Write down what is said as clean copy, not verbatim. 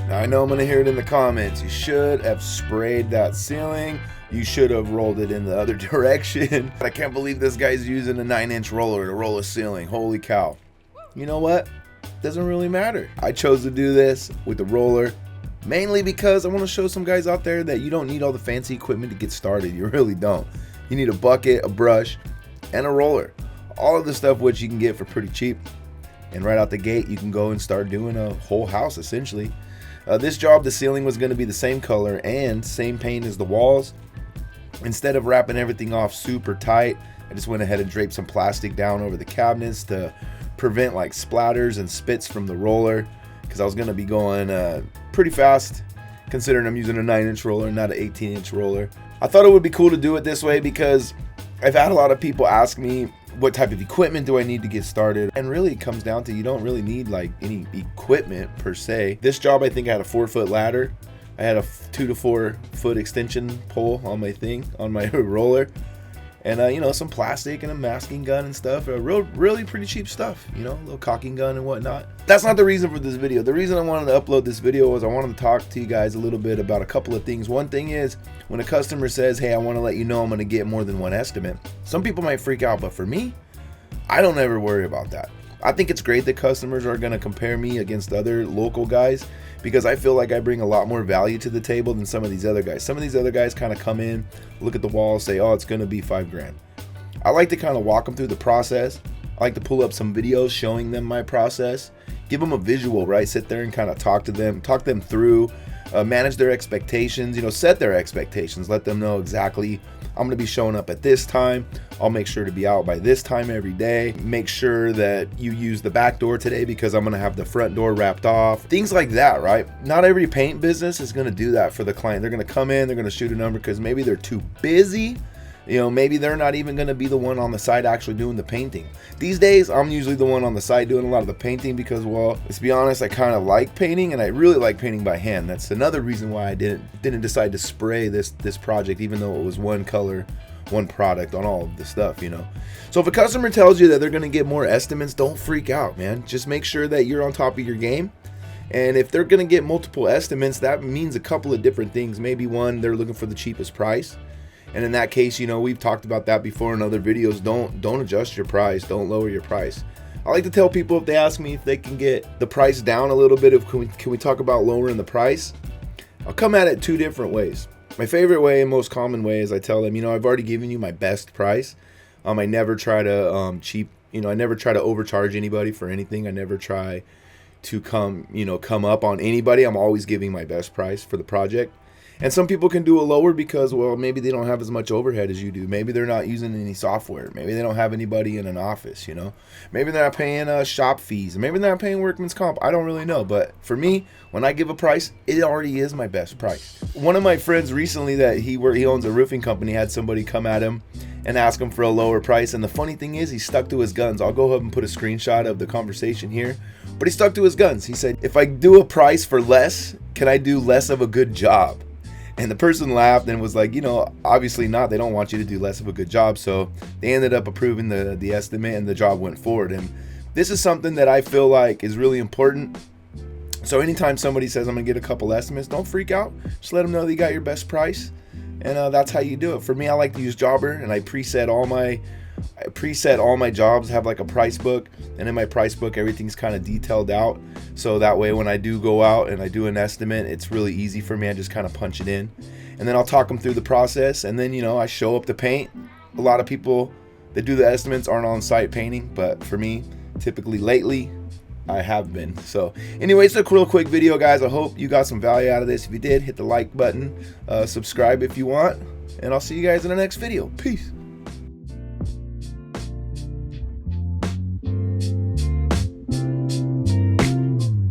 Now, I know I'm going to hear it in the comments. You should have sprayed that ceiling. You should have rolled it in the other direction. I can't believe this guy's using a 9-inch roller to roll a ceiling. Holy cow. You know what? Doesn't really matter. I chose to do this with the roller mainly because I want to show some guys out there that you don't need all the fancy equipment to get started. You really don't. You need a bucket, a brush, and a roller. All of the stuff which you can get for pretty cheap. And right out the gate, you can go and start doing a whole house essentially. This job, the ceiling was going to be the same color and same paint as the walls. Instead of wrapping everything off super tight, I just went ahead and draped some plastic down over the cabinets to prevent like splatters and spits from the roller, because I was going to be going pretty fast considering I'm using a 9-inch roller, not an 18-inch roller. I thought it would be cool to do it this way because I've had a lot of people ask me what type of equipment do I need to get started, and really it comes down to you don't really need like any equipment per se. This job, I think I had a 4-foot ladder. I had a 2 to 4 foot extension pole on my roller, and you know, some plastic and a masking gun and stuff. Really pretty cheap stuff, you know, a little caulking gun and whatnot. That's not the reason for this video. The reason I wanted to upload this video was I wanted to talk to you guys a little bit about a couple of things. One thing is, when a customer says, hey, I want to let you know I'm going to get more than one estimate, some people might freak out, but for me, I don't ever worry about that. I think it's great that customers are going to compare me against other local guys, because I feel like I bring a lot more value to the table than some of these other guys. Some of these other guys kind of come in, look at the wall, say, oh, it's going to be $5 grand. I like to kind of walk them through the process. I like to pull up some videos showing them my process, give them a visual, right? Sit there and kind of talk them through, manage their expectations, you know, set their expectations, let them know exactly I'm going to be showing up at this time. I'll make sure to be out by this time every day. Make sure that you use the back door today because I'm going to have the front door wrapped off. Things like that, right? Not every paint business is going to do that for the client. They're going to come in, they're going to shoot a number because maybe they're too busy. You know, maybe they're not even going to be the one on the side actually doing the painting. These days, I'm usually the one on the side doing a lot of the painting because, well, let's be honest, I kind of like painting, and I really like painting by hand. That's another reason why I didn't decide to spray this project, even though it was one color, one product on all of the stuff, you know. So if a customer tells you that they're going to get more estimates, don't freak out, man. Just make sure that you're on top of your game. And if they're going to get multiple estimates, that means a couple of different things. Maybe one, they're looking for the cheapest price. And in that case, you know, we've talked about that before in other videos. Don't adjust your price. Don't lower your price. I like to tell people, if they ask me if they can get the price down a little bit, can we talk about lowering the price? I'll come at it 2 different ways. My favorite way and most common way is I tell them, you know, I've already given you my best price. I never try to I never try to overcharge anybody for anything. I never try to come up on anybody. I'm always giving my best price for the project. And some people can do a lower because, well, maybe they don't have as much overhead as you do. Maybe they're not using any software. Maybe they don't have anybody in an office, you know. Maybe they're not paying shop fees. Maybe they're not paying workman's comp. I don't really know. But for me, when I give a price, it already is my best price. One of my friends recently that he owns a roofing company had somebody come at him and ask him for a lower price. And the funny thing is, he stuck to his guns. I'll go ahead and put a screenshot of the conversation here. But he stuck to his guns. He said, if I do a price for less, can I do less of a good job? And the person laughed and was like, you know, obviously not. They don't want you to do less of a good job. So they ended up approving the estimate, and the job went forward. And this is something that I feel like is really important. So anytime somebody says I'm going to get a couple estimates, don't freak out. Just let them know that you got your best price. And that's how you do it. For me, I like to use Jobber, and I preset all my jobs, have like a price book, and in my price book everything's kind of detailed out, so that way when I do go out and I do an estimate, it's really easy for me. I just kind of punch it in, and then I'll talk them through the process, and then, you know, I show up the paint. A lot of people that do the estimates aren't on site painting, but for me, typically lately, I have been. So anyway, it's a real quick video, guys. I hope you got some value out of this. If you did, hit the like button, subscribe if you want, and I'll see you guys in the next video. Peace.